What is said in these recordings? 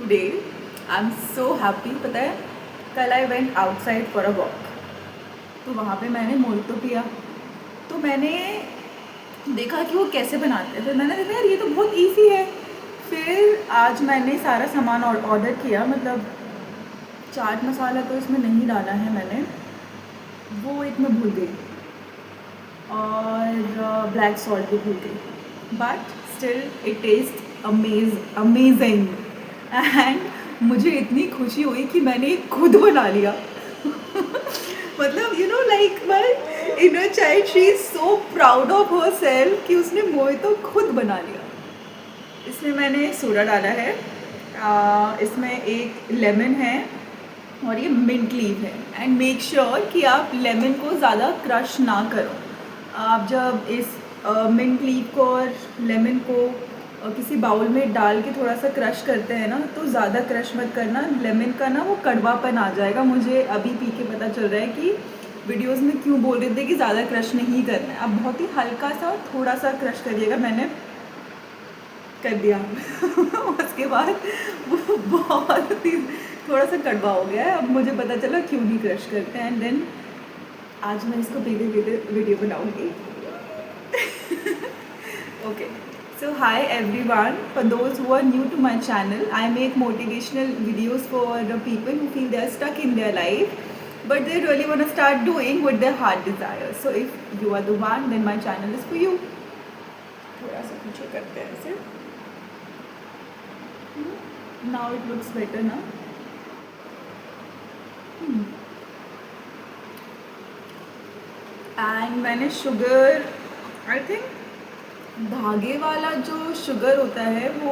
Today I am so happy. पता है, कल I went outside for a walk, तो वहाँ पे मैंने मोहितो पिया। तो मैंने देखा कि वो कैसे बनाते हैं, फिर मैंने देखा यार ये तो बहुत इजी है। फिर आज मैंने सारा सामान ऑर्डर किया, मतलब चाट मसाला तो इसमें नहीं डाला है मैंने, वो एक मैं भूल गई, और ब्लैक सॉल्ट भी भूल गई, but still it taste amazing. And मुझे इतनी खुशी हुई कि मैंने खुद बना लिया। मतलब like my inner child, she is so proud of her self कि उसने मोहितो खुद बना लिया। इसमें मैंने सोडा डाला है, इसमें एक लेमन है और ये मिंट लीव है। एंड मेक श्योर कि आप लेमन को ज़्यादा क्रश ना करो। आप जब इस मिंट लीव को और लेमन को किसी बाउल में डाल के थोड़ा सा क्रश करते हैं ना, तो ज़्यादा क्रश मत करना, लेमन का ना वो कड़वापन आ जाएगा। मुझे अभी पी के पता चल रहा है कि वीडियोस में क्यों बोल रहे थे कि ज़्यादा क्रश नहीं करना है। आप बहुत ही हल्का सा थोड़ा सा क्रश करिएगा, मैंने कर दिया। उसके बाद वो बहुत ही थोड़ा सा कड़वा हो गया है। अब मुझे पता चला क्यों नहीं क्रश करते हैं। एंड देन आज मैं इसको पीते पीते वीडियो बनाऊंगी। Okay, so hi everyone. For those who are new to my channel, I make motivational videos for the people who feel they are stuck in their life, but they really want to start doing what their heart desires. So if you are the one, then my channel is for you. थोड़ा सा पीछे करते हैं ऐसे। Now it looks better ना। And मैंने sugar, I think धागे वाला जो शुगर होता है वो,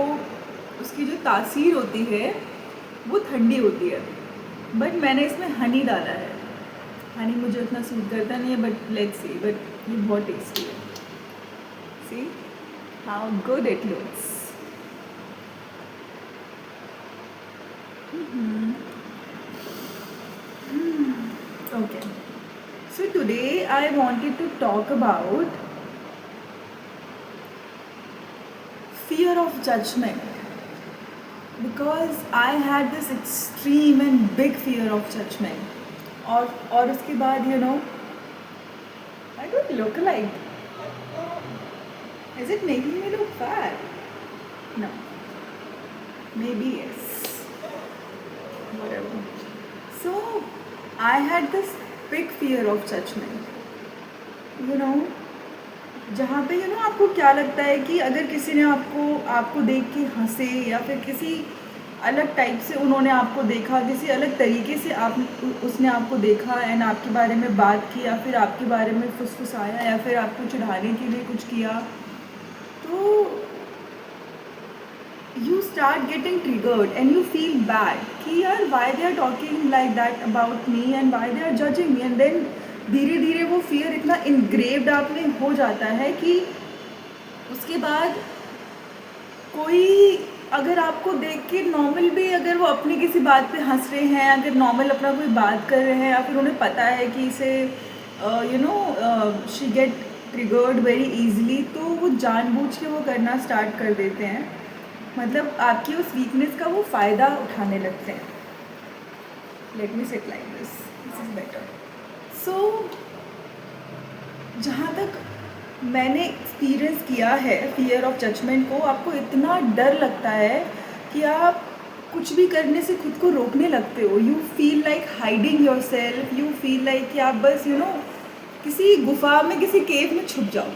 उसकी जो तासीर होती है वो ठंडी होती है, बट मैंने इसमें हनी डाला है। हनी मुझे उतना सूट करता नहीं है, बट लेट्स सी, बट ये बहुत टेस्टी है। See how good it looks. Okay, so today I wanted to talk about fear of judgment, because I had this extreme and big fear of judgment. और उसके बाद I don't look like, is it making me look fat? No, maybe yes, whatever. So I had this big fear of judgment, जहाँ पे आपको क्या लगता है कि अगर किसी ने आपको देख के हंसे, या फिर किसी अलग टाइप से उन्होंने आपको देखा, किसी अलग तरीके से उसने आपको देखा एंड आपके बारे में बात की, या फिर आपके बारे में फुसफुसाया, या फिर आपको चिढ़ाने के लिए कुछ किया, तो you start getting triggered and you feel bad कि यार why they are talking like that about me and why they are judging me, and then धीरे धीरे वो फियर इतना इंग्रेव्ड आप में हो जाता है कि उसके बाद कोई अगर आपको देख के नॉर्मल भी, अगर वो अपनी किसी बात पे हंस रहे हैं, अगर नॉर्मल अपना कोई बात कर रहे हैं, या फिर उन्हें पता है कि इसे she get triggered very easily, तो वो जानबूझ के वो करना स्टार्ट कर देते हैं। मतलब आपकी उस वीकनेस का वो फ़ायदा उठाने लगते हैं। Let me sit like this, this is better. So जहाँ तक मैंने एक्सपीरियंस किया है फियर ऑफ जजमेंट को, आपको इतना डर लगता है कि आप कुछ भी करने से खुद को रोकने लगते हो। You feel like hiding your self, you feel like कि आप बस किसी गुफा में, किसी केव में छुप जाओ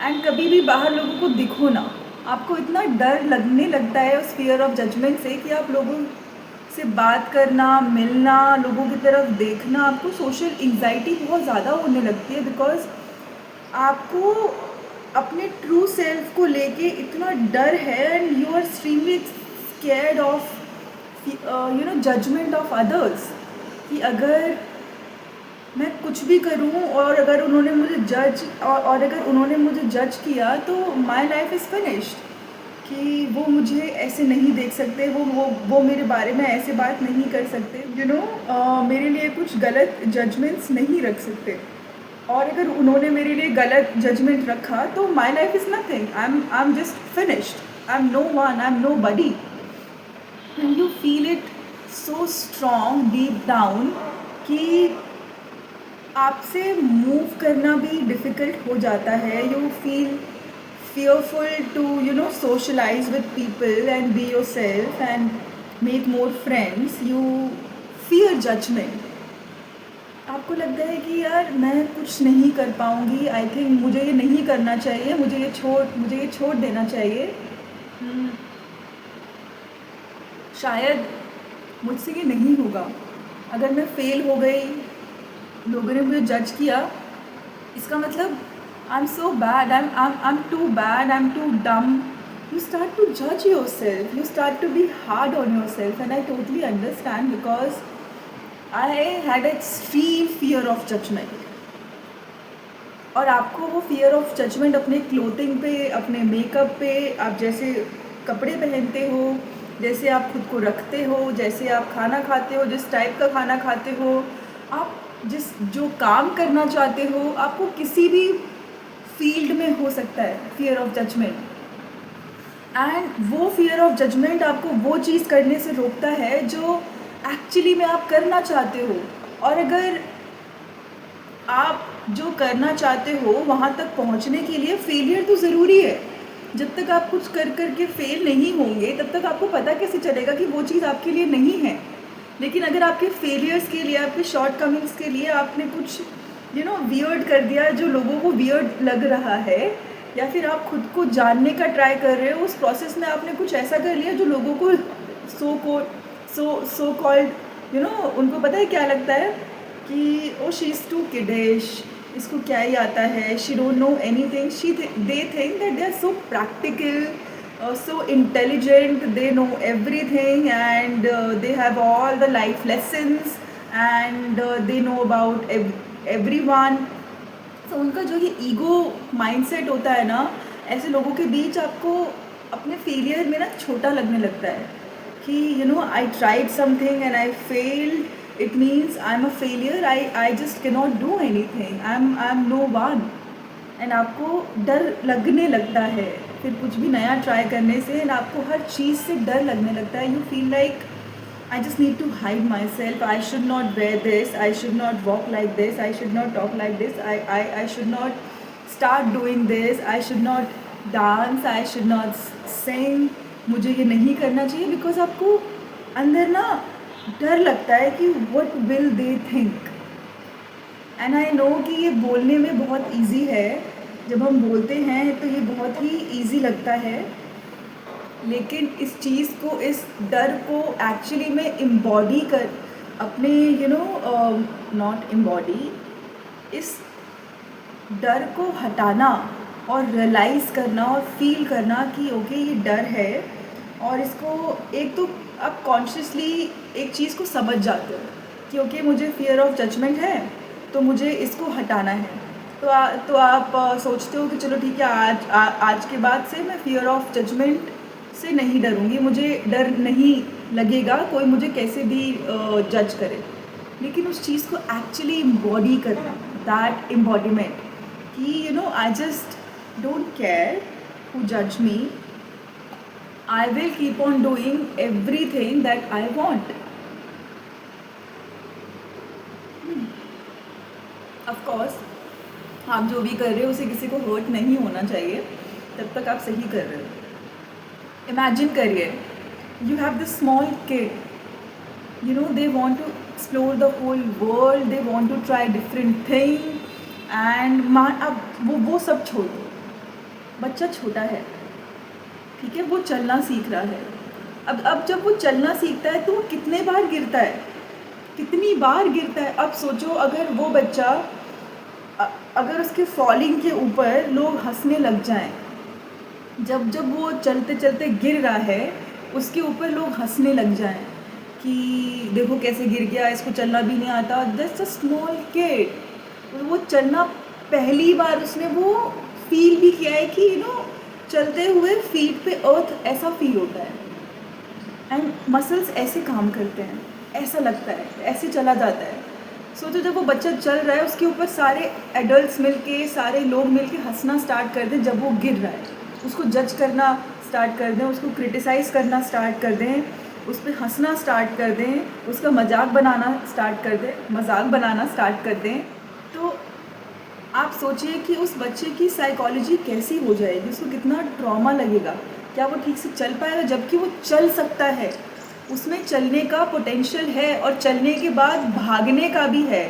एंड कभी भी बाहर लोगों को दिखो ना। आपको इतना डर लगने लगता है उस फियर ऑफ जजमेंट से कि आप लोगों से बात करना, मिलना, लोगों की तरफ देखना, आपको सोशल एंजाइटी बहुत ज़्यादा होने लगती है, बिकॉज आपको अपने ट्रू सेल्फ को लेके इतना डर है and you are extremely scared of judgement of others, कि अगर मैं कुछ भी करूं और अगर उन्होंने मुझे जज किया तो माई लाइफ इज़ फिनिश्ड, कि वो मुझे ऐसे नहीं देख सकते, वो मेरे बारे में ऐसे बात नहीं कर सकते, मेरे लिए कुछ गलत जजमेंट्स नहीं रख सकते। और अगर उन्होंने मेरे लिए गलत जजमेंट रखा तो my life is nothing, I am just finished, I am no one, I am nobody. And you feel it so strong deep down कि आपसे मूव करना भी डिफ़िकल्ट हो जाता है. You feel fearful to socialize with people and be yourself and make more friends. You fear judgment. आपको लगता है कि यार मैं कुछ नहीं कर पाऊँगी, आई थिंक मुझे ये नहीं करना चाहिए, मुझे ये छोड़ देना चाहिए. शायद मुझसे ये नहीं होगा. अगर मैं फेल हो गई, लोगों ने मुझे जज किया, इसका मतलब I'm so bad, I'm too bad, I'm too dumb. You start to judge yourself, you start to be hard on yourself, and I totally understand because I had extreme fear of judgment. और आपको वो fear of judgment अपने clothing पे, अपने makeup पे, आप जैसे कपड़े पहनते हो, जैसे आप खुद को रखते हो, जैसे आप खाना खाते हो, जिस टाइप का खाना खाते हो, आप जो काम करना चाहते हो, आपको किसी भी फील्ड में हो सकता है फियर ऑफ जजमेंट. एंड वो फियर ऑफ जजमेंट आपको वो चीज़ करने से रोकता है जो एक्चुअली में आप करना चाहते हो. और अगर आप जो करना चाहते हो वहाँ तक पहुँचने के लिए फेलियर तो ज़रूरी है. जब तक आप कुछ कर के फेल नहीं होंगे तब तक आपको पता कैसे चलेगा कि वो चीज़ आपके लिए नहीं है. लेकिन अगर आपके फेलियर्स के लिए, आपके शॉर्ट कमिंग्स के लिए आपने कुछ वियर्ड कर दिया जो लोगों को वियर्ड लग रहा है, या फिर आप खुद को जानने का ट्राई कर रहे हो, उस प्रोसेस में आपने कुछ ऐसा कर लिया जो लोगों को सो कॉल्ड उनको पता है क्या लगता है कि oh she is too kiddish, इसको क्या ही आता है, she don't know anything. They think that they are so practical, so intelligent, they know everything, and they have all the life lessons, and they know about everyone. तो उनका जो ये ego mindset होता है ना, ऐसे लोगों के बीच आपको अपने फेलियर में ना छोटा लगने लगता है कि I tried something and I failed, it means I am a failure, I just can not do anything, I am no one. And आपको डर लगने लगता है फिर कुछ भी नया ट्राई करने से, एंड आपको हर चीज़ से डर लगने लगता है. You feel like I just need to hide myself, I should not wear this, I should not walk like this, I should not talk like this, I should not start doing this, I should not dance, I should not sing. मुझे ये नहीं करना चाहिए because आपको अंदर ना डर लगता है कि what will they think. And I know कि ये बोलने में बहुत ईजी है, जब हम बोलते हैं तो ये बहुत ही ईजी लगता है, लेकिन इस चीज़ को, इस डर को एक्चुअली में इम्बॉडी कर अपने नॉट इम्बॉडी, इस डर को हटाना और रियलाइज़ करना और फील करना कि ओके ये डर है, और इसको एक तो आप कॉन्शियसली एक चीज़ को समझ जाते हो कि ओके मुझे फियर ऑफ जजमेंट है तो मुझे इसको हटाना है. तो आप सोचते हो कि चलो ठीक है, आज के बाद से मैं फियर ऑफ जजमेंट से नहीं डरूँगी, मुझे डर नहीं लगेगा कोई मुझे कैसे भी जज करे. लेकिन उस चीज़ को एक्चुअली इम्बॉडी करना, दैट एम्बॉडीमेंट कि I just don't care who जज me, I will keep on doing everything that I want. Of course आप जो भी कर रहे हो उसे किसी को हर्ट नहीं होना चाहिए, तब तक आप सही कर रहे हो. Imagine career. You have this small kid, they want to explore the whole world, they want to try different thing, and अब वो सब छोड़ दो. बच्चा छोटा है, ठीक है, वो चलना सीख रहा है. अब जब वो चलना सीखता है तो वो कितनी बार गिरता है. अब सोचो अगर वो बच्चा, अगर उसके फॉलिंग के ऊपर लोग हंसने लग जाएं, जब वो चलते चलते गिर रहा है उसके ऊपर लोग हंसने लग जाएं कि देखो कैसे गिर गया, इसको चलना भी नहीं आता. जस्ट अ स्मॉल किड, वो चलना पहली बार उसने वो फील भी किया है कि चलते हुए फीट पे अर्थ ऐसा फील होता है, एंड मसल्स ऐसे काम करते हैं, ऐसा लगता है, ऐसे चला जाता है. सोचो जब वो बच्चा चल रहा है उसके ऊपर सारे एडल्ट्स मिलके, सारे लोग मिलके हंसना स्टार्ट कर दें जब वो गिर रहा है, उसको जज करना स्टार्ट कर दें, उसको क्रिटिसाइज़ करना स्टार्ट कर दें, उस पे हंसना स्टार्ट कर दें, उसका मजाक बनाना स्टार्ट कर दें, तो आप सोचिए कि उस बच्चे की साइकोलॉजी कैसी हो जाएगी, उसको कितना ट्रॉमा लगेगा। क्या वो ठीक से चल पाएगा? जबकि वो चल सकता है, उसमें चलने का पोटेंशियल है और चलने के बाद भागने का भी है,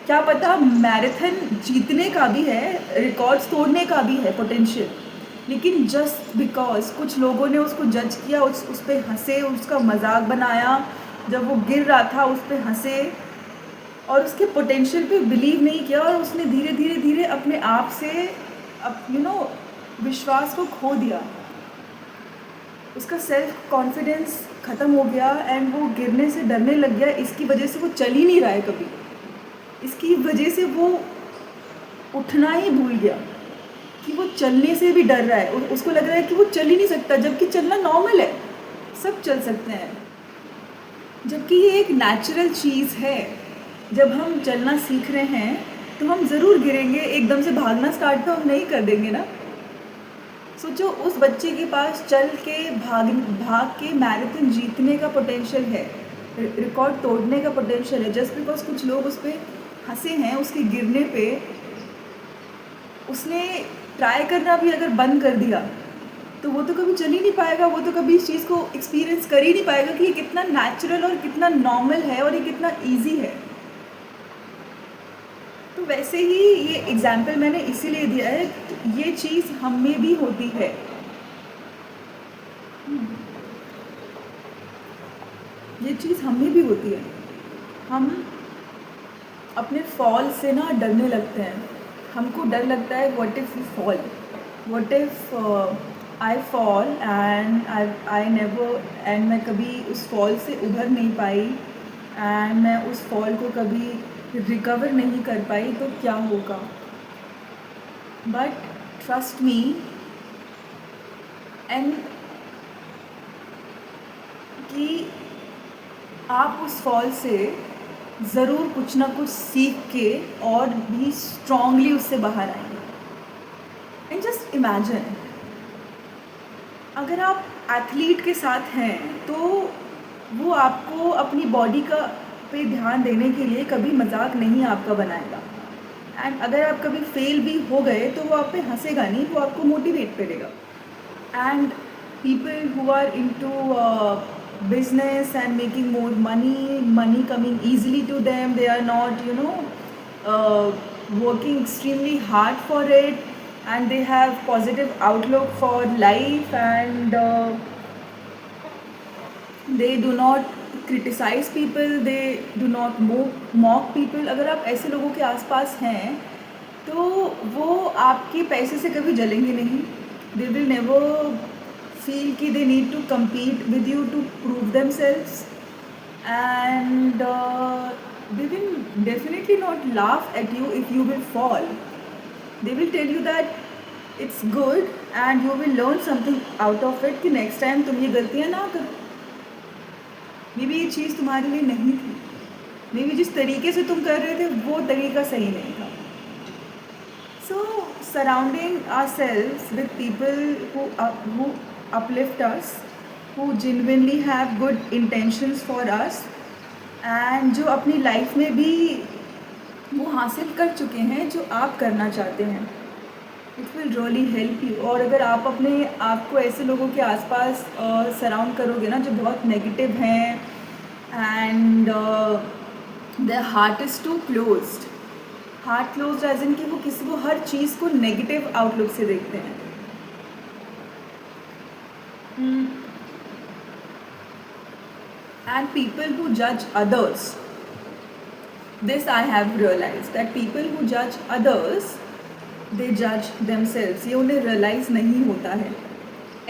क्या पता मैराथन जीतने का भी है, रिकॉर्ड्स तोड़ने का भी है पोटेंशियल। लेकिन जस्ट बिकॉज कुछ लोगों ने उसको जज किया, उस पर हंसे, उसका मजाक बनाया, जब वो गिर रहा था उस पर हंसे और उसके पोटेंशियल पे बिलीव नहीं किया, और उसने धीरे धीरे धीरे अपने आप से विश्वास को खो दिया, उसका सेल्फ कॉन्फिडेंस ख़त्म हो गया एंड वो गिरने से डरने लग गया। इसकी वजह से वो चल ही नहीं रहा है कभी, इसकी वजह से वो उठना ही भूल गया कि वो चलने से भी डर रहा है, उसको लग रहा है कि वो चल ही नहीं सकता, जबकि चलना नॉर्मल है, सब चल सकते हैं, जबकि ये एक नेचुरल चीज़ है। जब हम चलना सीख रहे हैं तो हम ज़रूर गिरेंगे, एकदम से भागना स्टार्ट तो हम नहीं कर देंगे ना। सोचो उस बच्चे के पास चल के भाग के मैराथन जीतने का पोटेंशियल है, रिकॉर्ड तोड़ने का पोटेंशियल है, जस्ट बिकॉज कुछ लोग उस पर हंसे हैं, उसके गिरने पे उसने ट्राई करना भी अगर बंद कर दिया तो वो तो कभी चल ही नहीं पाएगा, वो तो कभी इस चीज़ को एक्सपीरियंस कर ही नहीं पाएगा कि ये कितना नेचुरल और कितना नॉर्मल है और ये कितना ईजी है। तो वैसे ही ये एग्जाम्पल मैंने इसीलिए दिया है, तो ये चीज़ हम में भी होती है। ये चीज़ हम में भी होती है, हम अपने फॉल से ना डरने लगते हैं, हमको डर लगता है what if we fall, what if I fall and I never, and मैं कभी उस फॉल से उभर नहीं पाई एंड मैं उस फॉल को कभी रिकवर नहीं कर पाई तो क्या होगा। बट ट्रस्ट मी, एंड कि आप उस फॉल से ज़रूर कुछ ना कुछ सीख के और भी स्ट्रांगली उससे बाहर आएंगे। एंड जस्ट इमेजिन, अगर आप एथलीट के साथ हैं तो वो आपको अपनी बॉडी का पे ध्यान देने के लिए कभी मजाक नहीं आपका बनाएगा, एंड अगर आप कभी फेल भी हो गए तो वो आप पे हंसेगा नहीं, वो आपको मोटिवेट करेगा। And people who are into business and making more money coming easily to them, they are not working extremely hard for it, and they have positive outlook for life, and they do not criticize people, they do not mock people। अगर आप ऐसे लोगों के आसपास हैं तो वो आपके पैसे से कभी जलेंगे नहीं, they will never feel कि they need to compete with you to prove themselves, and they will definitely not laugh at you if you will fall, they will tell you that it's good and you will learn something out of it कि next time तुम ये गलतियाँ ना करो। May be ये चीज़ तुम्हारे लिए नहीं थी, मे बी जिस तरीके से तुम कर रहे थे वो तरीका सही नहीं था। सो surrounding ourselves with people who uplift us, who genuinely have good intentions for us, and जो अपनी लाइफ में भी वो हासिल कर चुके हैं जो आप करना चाहते हैं, it will really help you. और अगर आप अपने आप को ऐसे लोगों के आसपास सराउंड करोगे ना जो बहुत नेगेटिव हैं and their heart is too closed, heart closed as in कि वो किसी को हर चीज़ को नेगेटिव आउटलुक से देखते हैं। And people who judge others, this I have realized that people who judge others, they judge themselves। ये उन्हें realize नहीं होता है।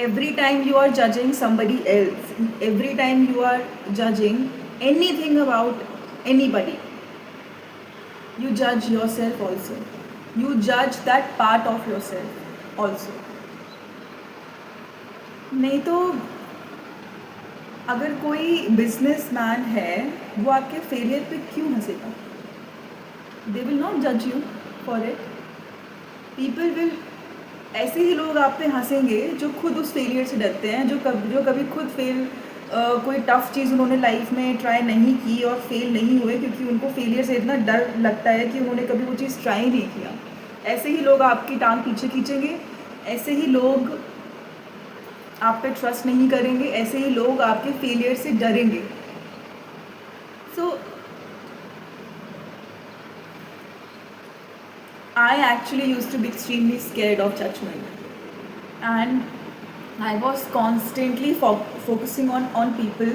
Every time you are judging somebody else, every time you are judging anything about anybody, you judge yourself also, you judge that part of yourself also। नहीं तो अगर कोई businessman है वो आपके फेलियर पे क्यों हंसेगा? दे विल नॉट जज you for it. People will, ऐसे ही लोग आप पे हंसेंगे जो खुद उस फेलियर से डरते हैं, जो कभी खुद फेल कोई टफ़ चीज़ उन्होंने लाइफ में ट्राई नहीं की और फेल नहीं हुए, क्योंकि उनको फेलियर से इतना डर लगता है कि उन्होंने कभी वो चीज़ ट्राई नहीं किया। ऐसे ही लोग आपकी टांग पीछे खींचेंगे, ऐसे ही लोग आप पे ट्रस्ट नहीं करेंगे, ऐसे ही लोग आपके फेलियर से डरेंगे। सो I actually used to be extremely scared of judgment, and I was constantly focusing on people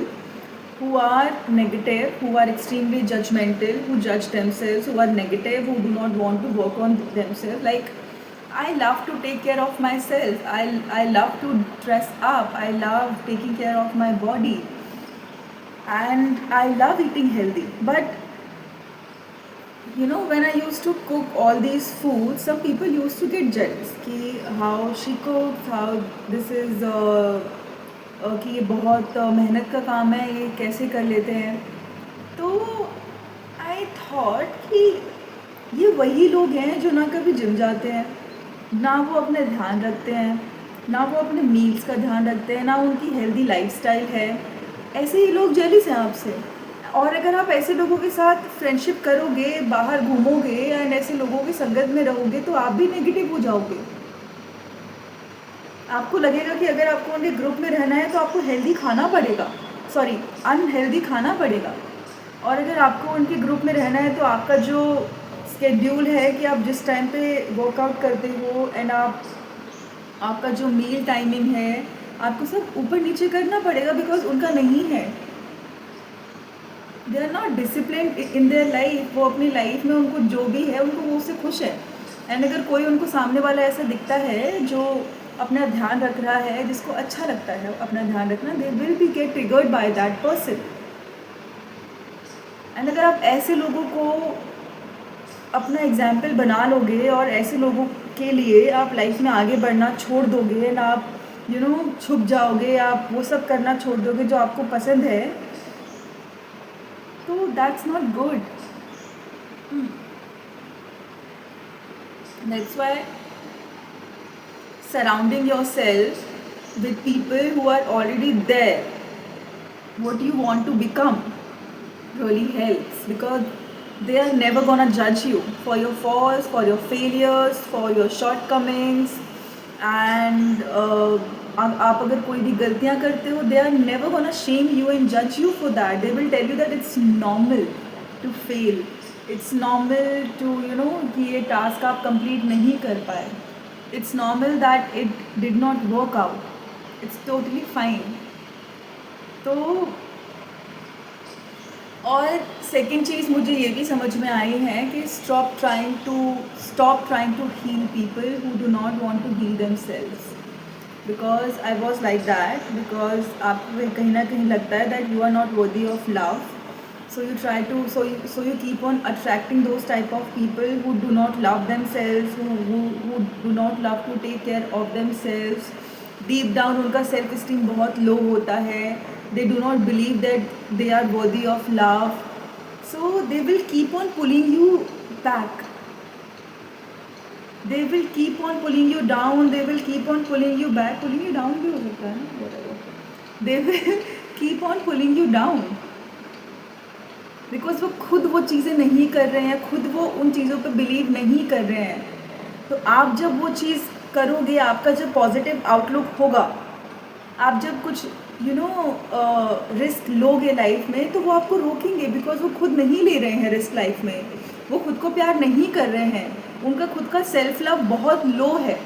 who are negative, who are extremely judgmental, who judge themselves, who are negative, who do not want to work on themselves. Like, I love to take care of myself. I love to dress up. I love taking care of my body, and I love eating healthy. But when I used to cook all these foods, some people used to get jealous कि how she cooks, how this is कि ये बहुत मेहनत का काम है, ये कैसे कर लेते हैं। तो आई थॉट कि ये वही लोग हैं जो ना कभी जिम जाते हैं, ना वो अपना ध्यान रखते हैं, ना वो अपने मील्स का ध्यान रखते हैं, ना उनकी हेल्दी लाइफस्टाइल है। ऐसे ही लोग जेलिस हैं आपसे। और अगर आप ऐसे लोगों के साथ फ्रेंडशिप करोगे, बाहर घूमोगे एंड ऐसे लोगों की संगत में रहोगे, तो आप भी नेगेटिव हो जाओगे। आपको लगेगा कि अगर आपको उनके ग्रुप में रहना है तो आपको हेल्दी खाना पड़ेगा, सॉरी अनहेल्दी खाना पड़ेगा। और अगर आपको उनके ग्रुप में रहना है तो आपका जो स्केड्यूल है कि आप जिस टाइम पे वर्कआउट करते हो एंड आपका जो मील टाइमिंग है, आपको सब ऊपर नीचे करना पड़ेगा, बिकॉज उनका नहीं है। They are not discipline in their life. वो अपनी लाइफ में उनको जो भी है उनको वो उससे खुश है। एंड अगर कोई उनको सामने वाला ऐसा दिखता है जो अपना ध्यान रख रहा है, जिसको अच्छा लगता है अपना ध्यान रखना, they will be get triggered by that person. And अगर आप ऐसे लोगों को अपना एग्जाम्पल बना लोगे और ऐसे लोगों के लिए आप लाइफ में आगे बढ़ना छोड़ दोगे ना, आप छुप जाओगे, आप वो सब करना छोड़ दोगे जो आपको पसंद है, तो that's not good. That's why surrounding yourself with people who are already there, what you want to become, really helps, because they are never gonna judge you for your faults, for your failures, for your shortcomings, and आप अगर कोई भी गलतियाँ करते हो, they are never gonna shame you and judge you for that. They will tell you that it's normal to fail, it's normal to कि ये task आप कंप्लीट नहीं कर पाए, it's normal that it did not work out, it's totally fine. तो और second चीज़ मुझे ये भी समझ में आई है कि stop trying to heal people who do not want to heal themselves, because I was like that, because आपको कहीं ना कहीं लगता है that you are not worthy of love, so you try to so you keep on attracting those type of people who do not love themselves, who do not love to take care of themselves. Deep down उनका self esteem बहुत low होता है, they do not believe that they are worthy of love, so they will keep on pulling you back, they will keep on pulling you down, they will keep on pulling you back, pulling you down भी हो सकता है ना, whatever, they will keep on pulling you down, because वो खुद वो चीज़ें नहीं कर रहे हैं, खुद वो उन चीज़ों पे बिलीव नहीं कर रहे हैं। तो आप जब वो चीज़ करोगे, आपका जब पॉजिटिव आउटलुक होगा, आप जब कुछ रिस्क लोगे लाइफ में, तो वो आपको रोकेंगे, बिकॉज वो खुद नहीं ले रहे हैं रिस्क लाइफ में, वो खुद को प्यार नहीं कर रहे हैं, उनका खुद का सेल्फ लव बहुत लो है,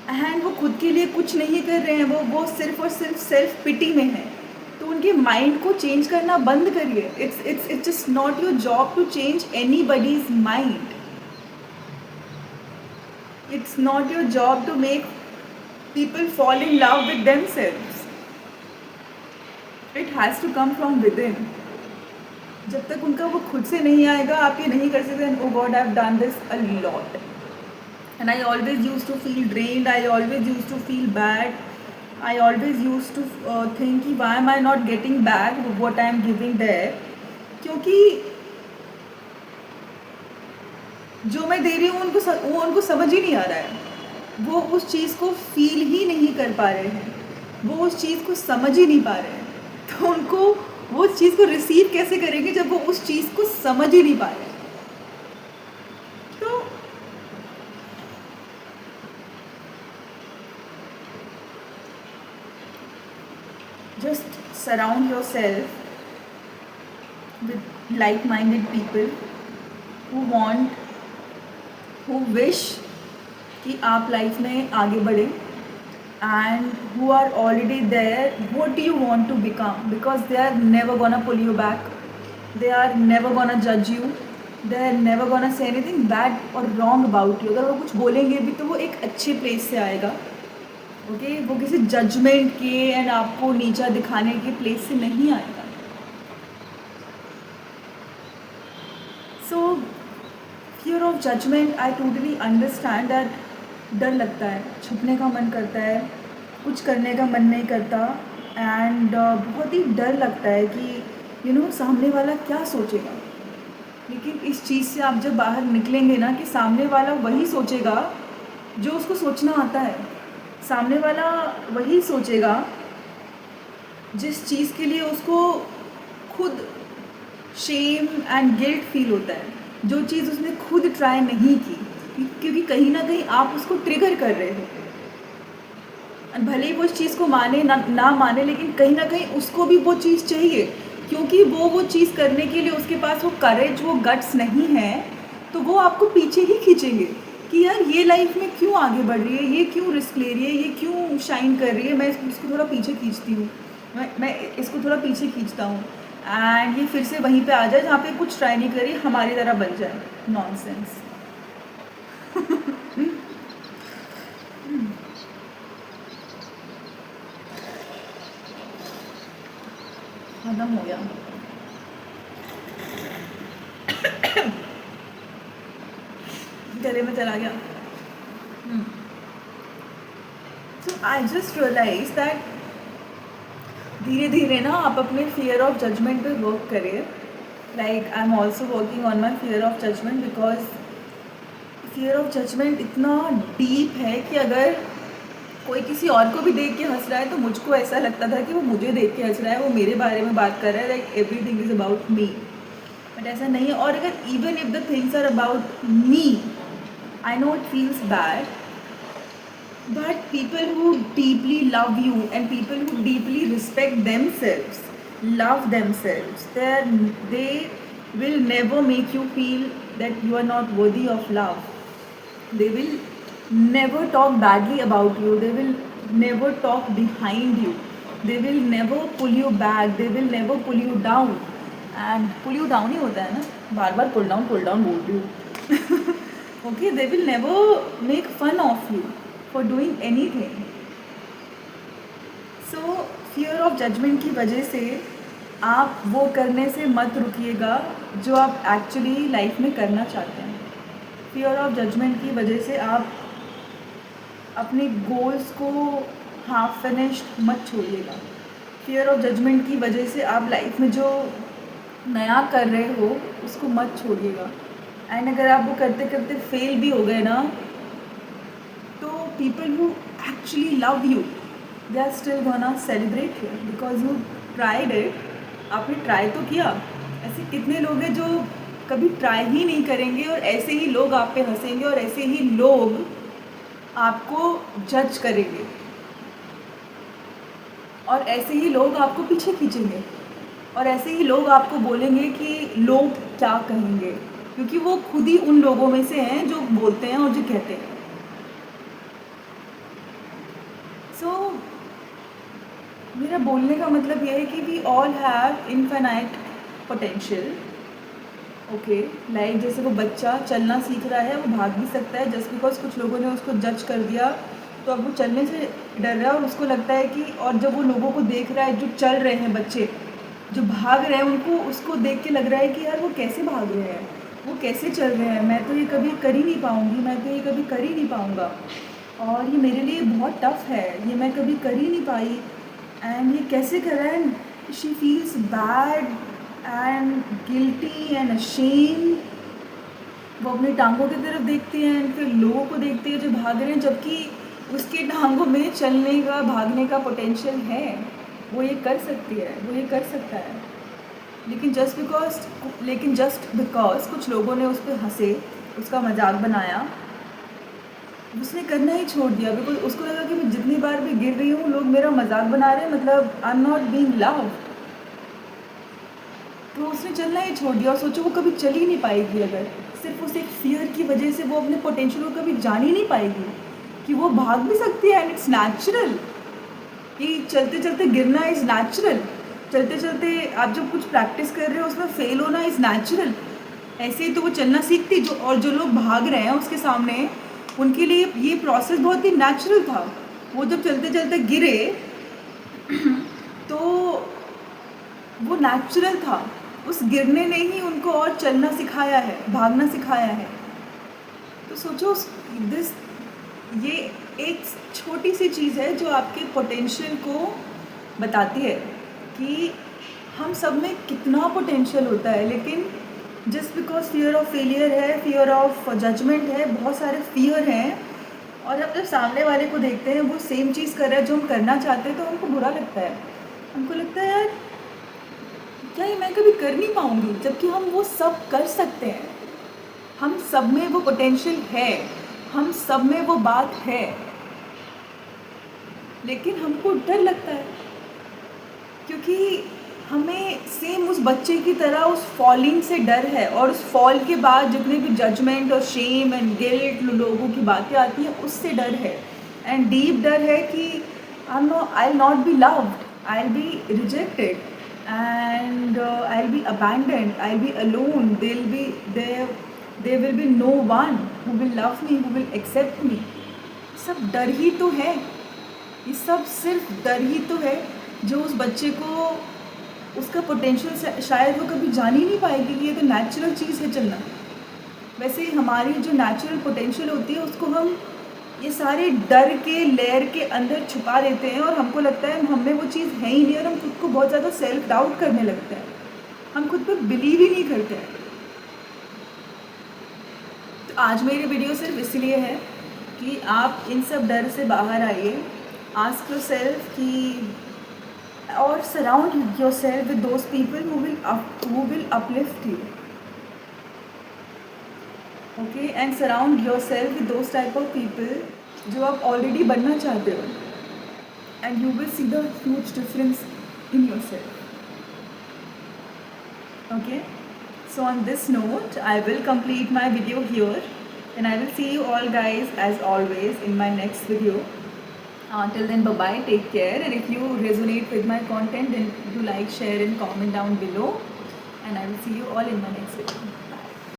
एंड वो खुद के लिए कुछ नहीं कर रहे हैं, वो सिर्फ और सिर्फ सेल्फ पिटी में है। तो उनके माइंड को चेंज करना बंद करिए। It's just not your job to change anybody's mind, it's not your job to make people fall in love with themselves, it has to come from within. जब तक उनका वो खुद से नहीं आएगा, आप ये नहीं कर सकते oh God, I've done this a lot and I always used to feel drained, I always used to feel bad, I always used to think why am I not getting back what I am giving there, क्योंकि जो मैं दे रही हूँ उनको समझ ही नहीं आ रहा है, वो उस चीज़ को फील ही नहीं कर पा रहे हैं। वो उस चीज़ को समझ ही नहीं पा रहे हैं, तो उनको वो उस चीज़ को रिसीव कैसे करेंगे जब वो उस चीज़ को समझ ही नहीं पा रहे हैं। तो just surround yourself with like-minded people who want, who wish कि आप लाइफ में आगे बढ़ें, and who are already there. What do you want to become? Because they are never gonna pull you back, they are never gonna judge you, they are never gonna say anything bad or wrong about you. अगर वो कुछ बोलेंगे भी तो वो एक अच्छे place से आएगा, ओके वो किसी जजमेंट के एंड आपको नीचा दिखाने के प्लेस से नहीं आएगा. So fear of judgement, I totally understand that. डर लगता है, छुपने का मन करता है, कुछ करने का मन नहीं करता, एंड बहुत ही डर लगता है कि सामने वाला क्या सोचेगा. लेकिन इस चीज़ से आप जब बाहर निकलेंगे ना कि सामने वाला वही सोचेगा जो उसको सोचना आता है, सामने वाला वही सोचेगा जिस चीज़ के लिए उसको खुद शेम एंड गिल्ट फील होता है, जो चीज़ उसने खुद ट्राई नहीं की, क्योंकि कहीं ना कहीं आप उसको ट्रिगर कर रहे हो. भले ही वो उस चीज़ को माने ना माने, लेकिन कहीं ना कहीं उसको भी वो चीज़ चाहिए, क्योंकि वो चीज़ करने के लिए उसके पास वो करेज, वो गट्स नहीं है. तो वो आपको पीछे ही खींचेंगे कि यार ये लाइफ में क्यों आगे बढ़ रही है, ये क्यों रिस्क ले रही है, ये क्यों शाइन कर रही है. मैं इसको थोड़ा पीछे खींचती हूँ, मैं इसको थोड़ा पीछे खींचता हूँ, एंड ये फिर से वहीं पे आ जाए जहाँ पे कुछ ट्राई नहीं करी, हमारी तरह बन जाए. नॉनसेंस. खत्म हो गया. गले में चला गया. So I just realize that धीरे धीरे ना आप अपने फियर ऑफ जजमेंट पे वर्क करिए. Like I am also working on my fear of judgment, because fear of judgment इतना डीप है कि अगर कोई किसी और को भी देख के हंस रहा है तो मुझको ऐसा लगता था कि वो मुझे देख के हंस रहा है, वो मेरे बारे में बात कर रहा है, like everything is about me. But ऐसा नहीं है. और अगर even if the things are about me, I know it feels bad, but people who deeply love you and people who deeply respect themselves, love themselves, they will never make you feel that you are not worthy of love. They will never talk badly about you, they will never talk behind you, they will never pull you back, they will never pull you down. And pull you down ही होता है ना, बार बार pull down बोल रही हूँ. Okay, they will never make fun of you for doing anything. So fear of judgment की वजह से आप वो करने से मत रुकिएगा जो आप एक्चुअली लाइफ में करना चाहते हैं. fear of judgment की वजह से आप अपने गोल्स को हाफ फिनिश्ड मत छोड़िएगा. fear of judgment की वजह से आप लाइफ में जो नया कर रहे हो उसको मत छोड़िएगा. एंड अगर आप वो करते करते फेल भी हो गए ना, तो people who actually love you, they are still gonna celebrate you because you tried it. आपने ट्राई तो किया. ऐसे कितने लोग हैं जो कभी ट्राई ही नहीं करेंगे और ऐसे ही लोग आप पे हंसेंगे और ऐसे ही लोग आपको जज करेंगे और ऐसे ही लोग आपको पीछे खींचेंगे और ऐसे ही लोग आपको बोलेंगे कि लोग क्या कहेंगे, क्योंकि वो खुद ही उन लोगों में से हैं जो बोलते हैं और जो कहते हैं. सो मेरा बोलने का मतलब ये है कि we all have infinite potential. Okay, like जैसे वो बच्चा चलना सीख रहा है, वो भाग भी सकता है. जस्ट बिकॉज कुछ लोगों ने उसको जज कर दिया तो अब वो चलने से डर रहा है और उसको लगता है कि, और जब वो लोगों को देख रहा है जो चल रहे हैं, बच्चे जो भाग रहे हैं, उनको उसको देख के लग रहा है कि यार वो कैसे भाग रहे हैं, वो कैसे चल रहे हैं, मैं तो ये कभी कर ही नहीं पाऊँगी, मैं तो ये कभी कर ही नहीं पाऊँगा और ये मेरे लिए बहुत टफ़ है, ये मैं कभी कर ही नहीं पाई. एंड ये कैसे कर रहा है. She feels bad and guilty and ashamed. वो अपनी टांगों की तरफ देखती हैं एंड फिर लोगों को देखती है जो भाग रहे हैं, जबकि उसके टांगों में चलने का, भागने का पोटेंशियल है, वो ये कर सकती है, वो ये कर सकता है। लेकिन जस्ट बिकॉज कुछ लोगों ने उस पर हंसे, उसका मजाक बनाया, उसने करना ही छोड़ दिया। बिकॉज उसको लगा कि मैं जितनी बार भी गिर रही हूँ लोग मेरा मजाक बना रहे हैं, मतलब I am not being loved, तो उसने चलना ही छोड़ दिया। और सोचो वो कभी चल ही नहीं पाएगी, अगर सिर्फ उस एक फियर की वजह से वो अपने पोटेंशियल को कभी जान ही नहीं पाएगी कि वो भाग भी सकती है। एंड इट्स नेचुरल कि चलते चलते गिरना इज़ नेचुरल, चलते चलते आप जब कुछ प्रैक्टिस कर रहे हो उसमें फेल होना इज़ नेचुरल। ऐसे ही तो वो चलना सीखती, जो लोग भाग रहे हैं उसके सामने, उनके लिए ये प्रोसेस बहुत ही नेचुरल था। वो जब चलते चलते गिरे तो वो नेचुरल था, उस गिरने ने ही उनको और चलना सिखाया है, भागना सिखाया है। तो सोचो ये एक छोटी सी चीज़ है जो आपके पोटेंशियल को बताती है कि हम सब में कितना पोटेंशियल होता है। लेकिन just because fear of failure है, फियर ऑफ जजमेंट है, बहुत सारे फियर हैं, और हम जब सामने वाले को देखते हैं वो सेम चीज़ कर रहा है जो हम करना चाहते हैं तो हमको बुरा लगता है। हमको लगता है यार क्या ये मैं कभी कर नहीं पाऊँगी, जबकि हम वो सब कर सकते हैं। हम सब में वो पोटेंशियल है, हम सब में वो बात है, लेकिन हमको डर लगता है क्योंकि हमें सेम उस बच्चे की तरह उस फॉलिंग से डर है, और उस फॉल के बाद जितने भी जजमेंट और शेम एंड गिल्ट लोगों की बातें आती हैं उससे डर है। एंड डीप डर है कि I will not be loved, I will be rejected, and I will be abandoned, I will be alone, there will be no one who will love me, who will accept me। सब डर ही तो है, ये सब सिर्फ डर ही तो है जो उस बच्चे को उसका पोटेंशियल शायद वो कभी जान ही नहीं पाएगी कि ये तो नेचुरल चीज़ है चलना। वैसे ही हमारी जो नेचुरल पोटेंशियल होती है उसको हम ये सारे डर के लेयर के अंदर छुपा देते हैं, और हमको लगता है हम में वो चीज़ है ही नहीं, और हम खुद को बहुत ज़्यादा सेल्फ डाउट करने लगते हैं, हम खुद पर बिलीव ही नहीं करते हैं। तो आज मेरी वीडियो सिर्फ इसलिए है कि आप इन सब डर से बाहर आइए, आस्क योरसेल्फ कि, और surround yourself with those people who will uplift you, okay, and surround yourself with those type of people जो आप ऑलरेडी बनना चाहते हो, and you will see the huge difference in yourself, okay. So on this note, I will complete my video here, and I will see you all guys as always in my next video. Till then, bye bye, take care, and if you resonate with my content, then do like, share and comment down below, and I will see you all in my next video.